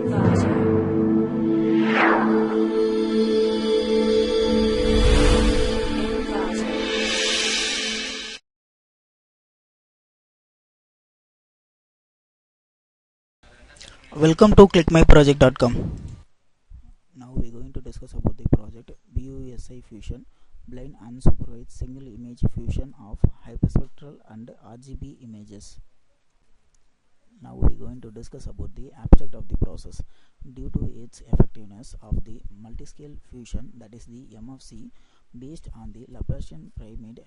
Welcome to ClickMyProject.com. Now we are going to discuss about the project BUSI Fusion Blind Unsupervised Single Image Fusion of Hyperspectral and RGB Images. Now we are going to discuss about the abstract of the process. Due to its effectiveness of the multiscale fusion, that is the MFC, based on the Laplacian pyramid,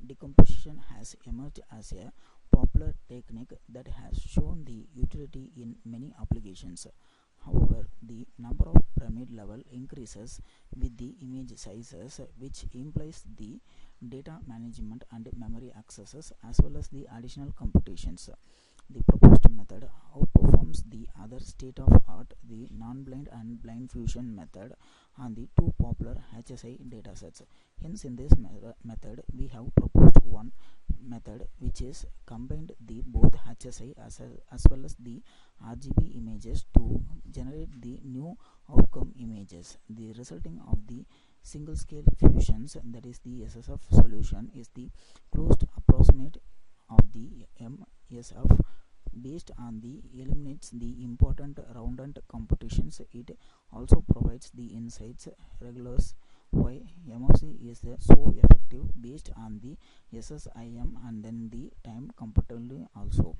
decomposition has emerged as a popular technique that has shown the utility in many applications. However, the number of pyramid level increases with the image sizes, which implies the data management and memory accesses as well as the additional computations. The proposed method outperforms the other state-of-art, the non-blind and blind fusion method, on the two popular HSI datasets. Hence, in this method, we have proposed one method which is combined the both HSI as well as the RGB images to generate the new outcome images. The resulting of the single scale fusions, that is the SSF solution, is the closed approximate of the MSF based on the eliminates the important redundant computations. It also provides the insights regulars why MFC is so effective based on the SSIM and then the time compatibility also.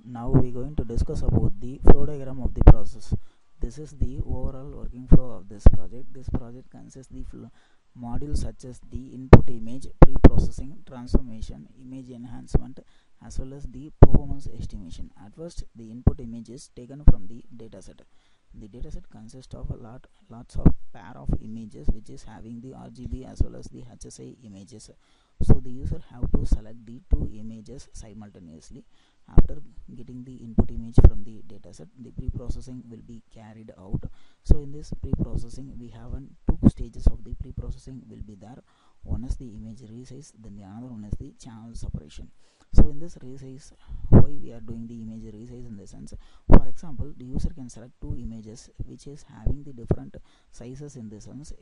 Now we are going to discuss about the flow diagram of the process. This is the overall working flow of this project. This project consists the modules such as the input image, pre-processing, transformation, image enhancement, as well as the performance estimation. At first, the input image is taken from the dataset. The dataset consists of lots of pair of images which is having the RGB as well as the HSI images. So the user have to select the two images simultaneously. After getting the input image from the dataset, the pre-processing will be carried out. So in this pre-processing, we have two stages of the pre-processing will be there. One is the image resize, then the another one is the channel separation. So in this resize, why we are doing the image resize in the sense, for example, the user can select two images which is having the different sizes in the sense,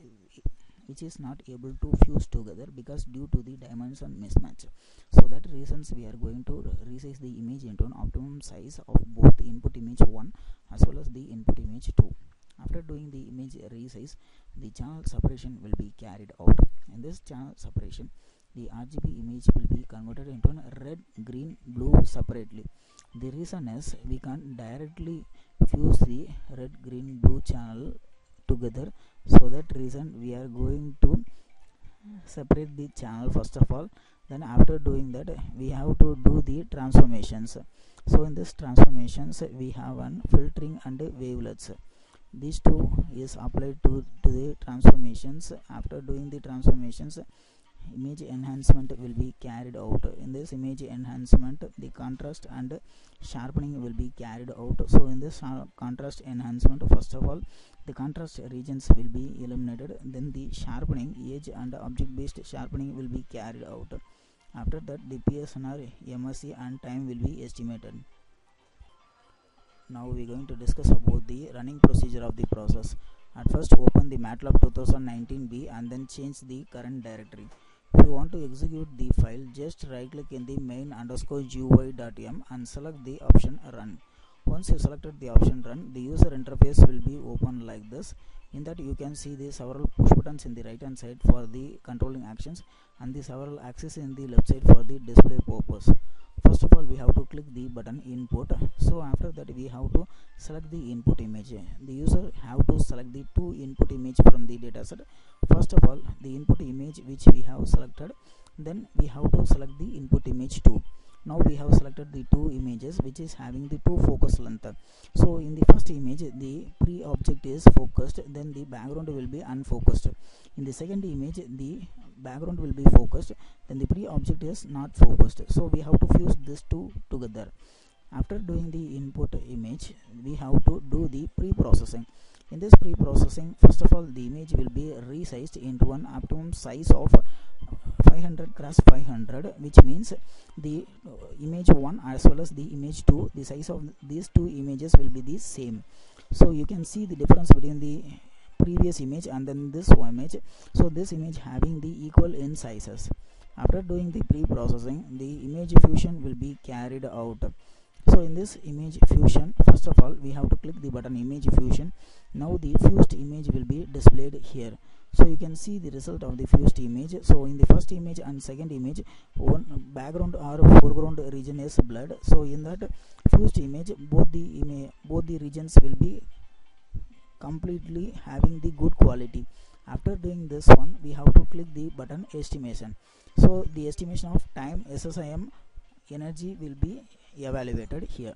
which is not able to fuse together because due to the dimension mismatch. So that reasons we are going to resize the image into an optimum size of both input image 1 as well as the input image 2. After doing the image resize, the channel separation will be carried out. In this channel separation, the RGB image will be converted into a red, green, blue separately. The reason is we can't directly fuse the red, green, blue channel together. So that reason we are going to separate the channel first of all. Then after doing that, we have to do the transformations. So in this transformations, we have an filtering and wavelets. These two is applied to the transformations. After doing the transformations, image enhancement will be carried out. In this image enhancement, the contrast and sharpening will be carried out. So in this contrast enhancement, first of all, the contrast regions will be eliminated. Then the sharpening, edge and object based sharpening will be carried out. After that, the PSNR, MSC and time will be estimated. Now we are going to discuss about the running procedure of the process. At first, open the Matlab 2019B and then change the current directory. If you want to execute the file, just right click in the main_GUI.m and select the option run. Once you selected the option run, the user interface will be open like this. In that you can see the several push buttons in the right hand side for the controlling actions and the several axes in the left side for the display purpose. First of all, we have to click the button input. So after that, we have to select the input image. The user have to select the two input image from the dataset. First of all, the input image which we have selected, then we have to select the input image 2. Now we have selected the two images which is having the two focus length. So in the first image, the pre-object is focused, then the background will be unfocused. In the second image, the background will be focused, then the pre-object is not focused. So we have to fuse these two together. After doing the input image, we have to do the pre-processing. In this pre-processing, first of all, the image will be resized into an optimum size of 500 cross 500, which means the image 1 as well as the image 2, the size of these two images will be the same. So you can see the difference between the previous image and then this image. So this image having the equal in sizes. After doing the pre-processing, the image fusion will be carried out. So in this image fusion, first of all we have to click the button image fusion. Now the fused image will be displayed here. So you can see the result of the fused image. So in the first image and second image, one background or foreground region is blurred. So in that fused image, both the regions will be completely having the good quality. After doing this one, we have to click the button estimation. So the estimation of time SSIM energy will be evaluated here.